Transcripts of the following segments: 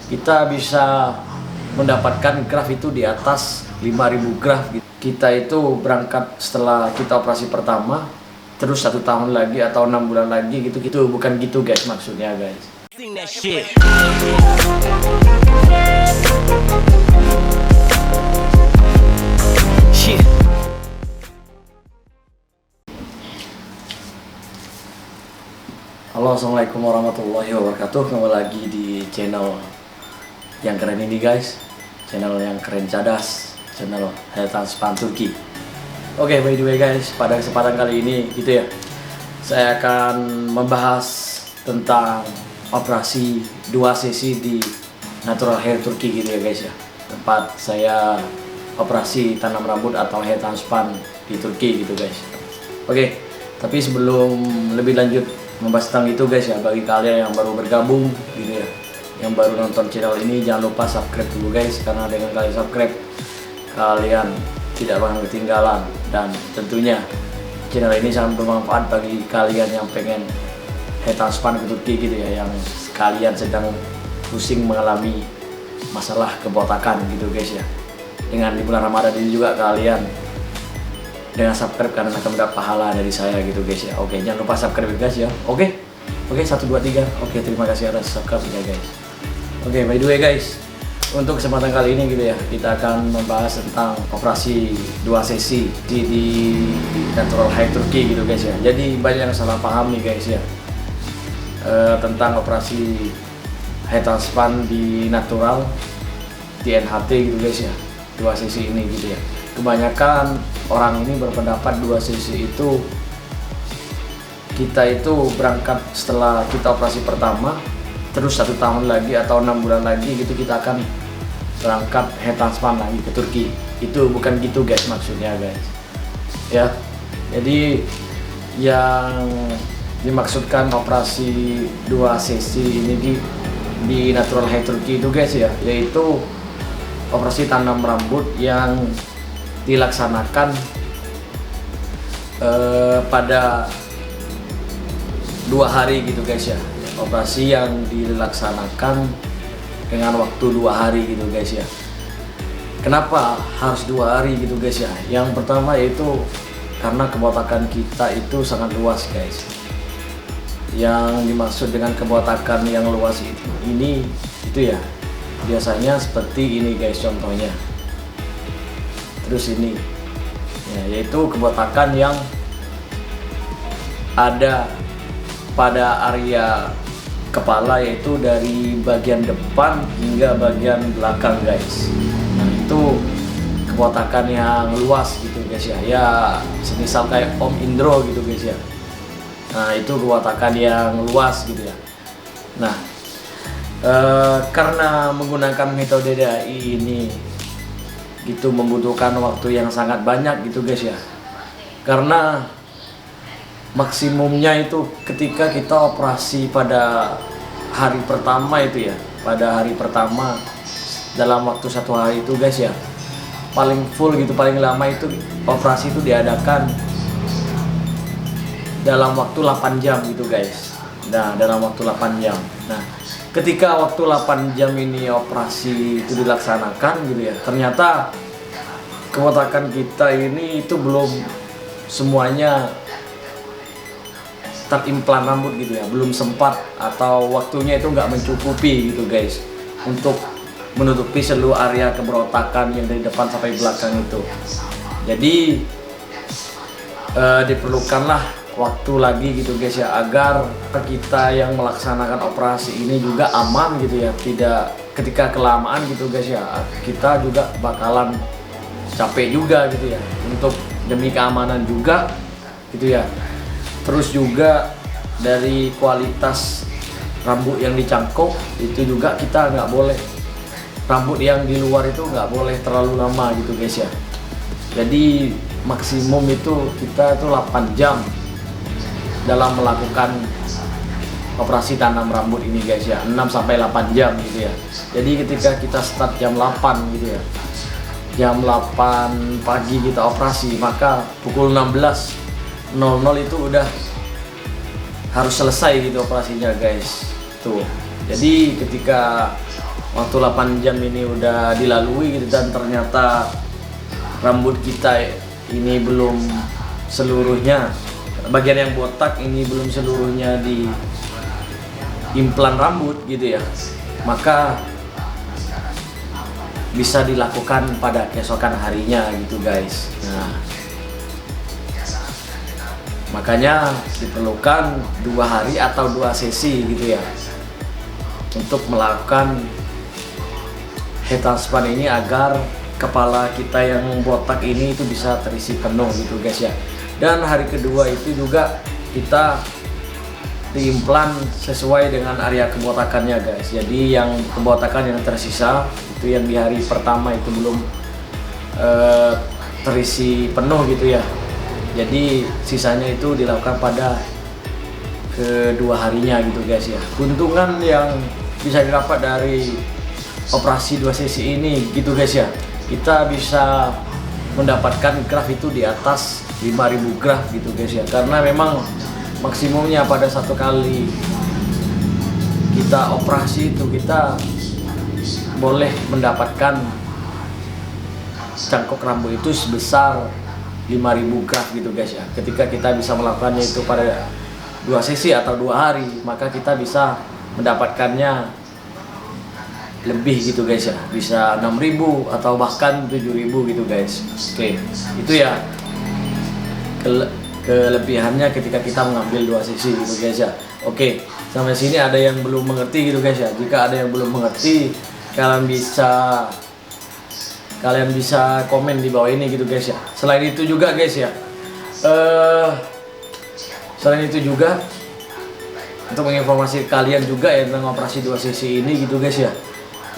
kita bisa mendapatkan graf itu di atas 5.000 graf. Kita itu berangkat setelah kita operasi pertama, terus 1 tahun lagi atau 6 bulan lagi gitu. Bukan gitu guys maksudnya guys. Halo, assalamualaikum warahmatullahi wabarakatuh. Kembali lagi di channel yang keren ini guys, channel yang keren cadas, channel Hair Transplant Turki. Oke, by the way guys, pada kesempatan kali ini gitu ya, saya akan membahas tentang operasi 2 sesi di Natural Hair Turki gitu ya guys ya. Tempat saya operasi tanam rambut atau hair transplant di Turki gitu guys. Oke, tapi sebelum lebih lanjut membahas tentang itu guys ya, bagi kalian yang baru bergabung gitu ya, yang baru nonton channel ini, jangan lupa subscribe dulu guys, karena dengan kalian subscribe kalian tidak bakal ketinggalan, dan tentunya channel ini sangat bermanfaat bagi kalian yang pengen hair transplant ke Turki gitu ya, yang kalian sedang pusing mengalami masalah kebotakan gitu guys ya. Dengan di bulan Ramadan ini juga kalian dengan subscribe kalian akan mendapat pahala dari saya gitu guys ya. Oke, jangan lupa subscribe guys ya. Oke, 1, 2, 3. Oke, terima kasih atas subscribe ya guys. Oke, by the way guys, untuk kesempatan kali ini gitu ya, kita akan membahas tentang operasi 2 sesi di Natural Hair Turki gitu guys ya. Jadi banyak yang salah paham nih guys ya, tentang operasi hair transplant di natural, di NHT gitu guys ya, 2 sesi ini gitu ya. Kebanyakan orang ini berpendapat 2 sesi itu kita itu berangkat setelah kita operasi pertama, terus 1 tahun lagi atau 6 bulan lagi gitu kita akan berangkat hair transplant lagi ke Turki. Itu bukan gitu guys maksudnya guys ya. Jadi yang dimaksudkan operasi 2 sesi ini di Natural Hair Turki itu guys ya, yaitu operasi tanam rambut yang dilaksanakan pada 2 hari gitu guys ya. Operasi yang dilaksanakan dengan waktu 2 hari gitu guys ya. Kenapa harus 2 hari gitu guys ya? Yang pertama yaitu karena kebotakan kita itu sangat luas guys. Yang dimaksud dengan kebotakan yang luas itu ya, biasanya seperti ini guys contohnya. Terus ini ya, yaitu kebotakan yang ada pada area kepala, yaitu dari bagian depan hingga bagian belakang guys. Nah, itu kebotakan yang luas gitu guys ya. Ya semisal kayak Om Indro gitu guys ya. Nah, itu kebotakan yang luas gitu ya. Nah, karena menggunakan metode DAI ini gitu membutuhkan waktu yang sangat banyak gitu guys ya. Karena maksimumnya itu ketika kita operasi pada hari pertama itu ya, pada hari pertama dalam waktu 1 hari itu guys ya, paling full gitu, paling lama itu operasi itu diadakan dalam waktu 8 jam gitu guys. Nah, dalam waktu 8 jam. Nah, ketika waktu 8 jam ini operasi itu dilaksanakan gitu ya, ternyata kebotakan kita ini itu belum semuanya terimplan rambut gitu ya, belum sempat atau waktunya itu nggak mencukupi gitu guys untuk menutupi seluruh area keberotakan yang dari depan sampai belakang itu. Jadi diperlukanlah waktu lagi gitu guys ya, agar kita yang melaksanakan operasi ini juga aman gitu ya. Tidak ketika kelamaan gitu guys ya, kita juga bakalan capek juga gitu ya, untuk demi keamanan juga gitu ya. Terus juga dari kualitas rambut yang dicangkok itu juga kita nggak boleh, rambut yang di luar itu nggak boleh terlalu lama gitu guys ya. Jadi maksimum itu kita itu 8 jam dalam melakukan operasi tanam rambut ini guys ya, 6 sampai 8 jam gitu ya. Jadi ketika kita start jam 8 gitu ya, jam 8 pagi kita operasi, maka pukul 16.00 itu udah harus selesai gitu operasinya guys tuh. Jadi ketika waktu 8 jam ini udah dilalui gitu, dan ternyata rambut kita ini belum seluruhnya, bagian yang botak ini belum seluruhnya di implan rambut gitu ya, maka bisa dilakukan pada keesokan harinya gitu guys. Nah, makanya diperlukan 2 hari atau 2 sesi gitu ya untuk melakukan hair transplant ini, agar kepala kita yang botak ini itu bisa terisi penuh gitu guys ya. Dan hari kedua itu juga kita diimplan sesuai dengan area kebotakannya guys. Jadi yang kebotakan yang tersisa itu yang di hari pertama itu belum terisi penuh gitu ya. Jadi sisanya itu dilakukan pada kedua harinya gitu guys ya. Keuntungan yang bisa didapat dari operasi 2 sesi ini gitu guys ya, kita bisa mendapatkan graf itu di atas 5.000 graf gitu guys ya, karena memang maksimumnya pada satu kali kita operasi itu kita boleh mendapatkan cangkok rambut itu sebesar 5.000 graf gitu guys ya. Ketika kita bisa melakukannya itu pada 2 sesi atau 2 hari, maka kita bisa mendapatkannya lebih gitu guys ya, bisa 6.000 atau bahkan 7.000 gitu guys. Oke, itu ya kelebihannya ketika kita mengambil 2 sesi gitu guys ya. Oke, sampai sini ada yang belum mengerti gitu guys ya. Jika ada yang belum mengerti, kalian bisa komen di bawah ini gitu guys ya. Selain itu juga guys ya, selain itu juga untuk menginformasi kalian juga ya tentang operasi 2 sesi ini gitu guys ya,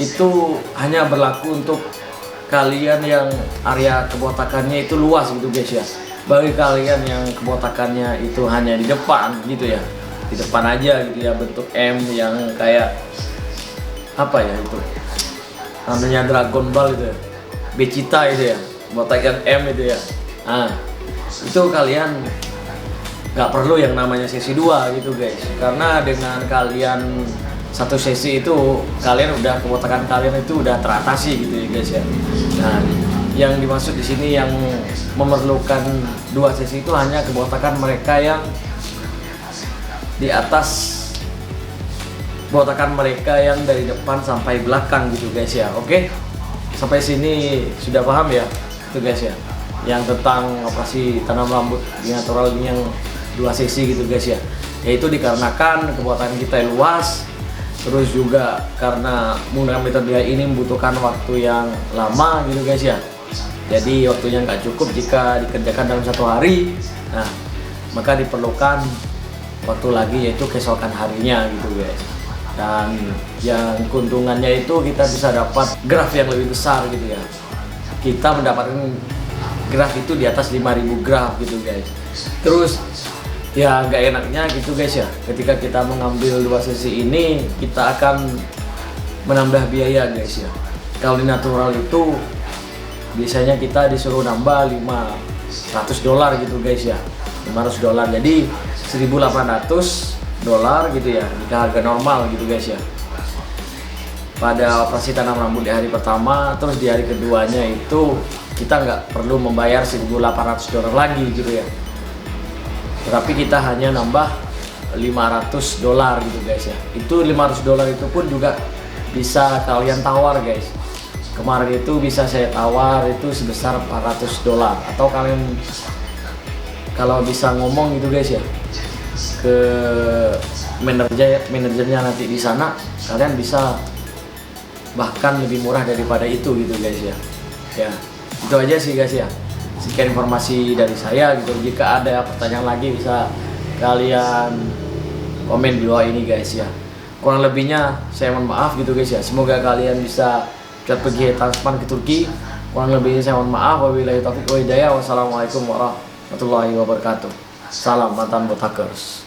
itu hanya berlaku untuk kalian yang area kebotakannya itu luas gitu guys ya. Bagi kalian yang kebotakannya itu hanya di depan gitu ya, di depan aja gitu ya, bentuk M yang kayak apa ya itu namanya, Dragon Ball itu ya, Vegeta itu ya, botakan M itu ya. Nah, itu kalian nggak perlu yang namanya sesi 2 gitu guys, karena dengan kalian 1 sesi itu kalian udah, kebotakan kalian itu udah teratasi gitu ya guys ya. Nah, yang dimaksud di sini yang memerlukan 2 sesi itu hanya kebotakan mereka yang di atas botakan mereka yang dari depan sampai belakang gitu guys ya. Oke, sampai sini sudah paham ya itu guys ya, yang tentang operasi tanam rambut natural ini yang 2 sesi gitu guys ya. Yaitu dikarenakan kebotakan kita luas, terus juga karena menggunakan metode ini membutuhkan waktu yang lama gitu guys ya. Jadi waktunya nggak cukup jika dikerjakan dalam 1 hari. Nah, maka diperlukan waktu lagi, yaitu keesokan harinya gitu guys. Dan yang keuntungannya itu kita bisa dapat graf yang lebih besar gitu ya. Kita mendapatkan graf itu di atas 5.000 graf gitu guys. Terus ya nggak enaknya gitu guys ya, ketika kita mengambil 2 sesi ini kita akan menambah biaya guys ya. Kalau di natural itu biasanya kita disuruh nambah $500 gitu guys ya, $500, jadi $1.800 gitu ya jika harga normal gitu guys ya, pada operasi tanam rambut di hari pertama. Terus di hari keduanya itu kita nggak perlu membayar $1.800 lagi gitu ya, tetapi kita hanya nambah $500 gitu guys ya. Itu $500 itu pun juga bisa kalian tawar guys. Kemarin itu bisa saya tawar itu sebesar $400, atau kalian kalau bisa ngomong gitu guys ya ke manajernya nanti di sana, kalian bisa bahkan lebih murah daripada itu gitu guys ya. Ya, itu aja sih guys ya. Sekian informasi dari saya gitu. Jika ada pertanyaan lagi bisa kalian komen di bawah ini guys ya. Kurang lebihnya saya mohon maaf gitu guys ya. Semoga kalian bisa pergi transplant ke Turki. Kurang lebihnya saya mohon maaf. Wabillahi taufiq wal hidayah. Wassalamualaikum warahmatullahi wabarakatuh. Salam mantan botakers.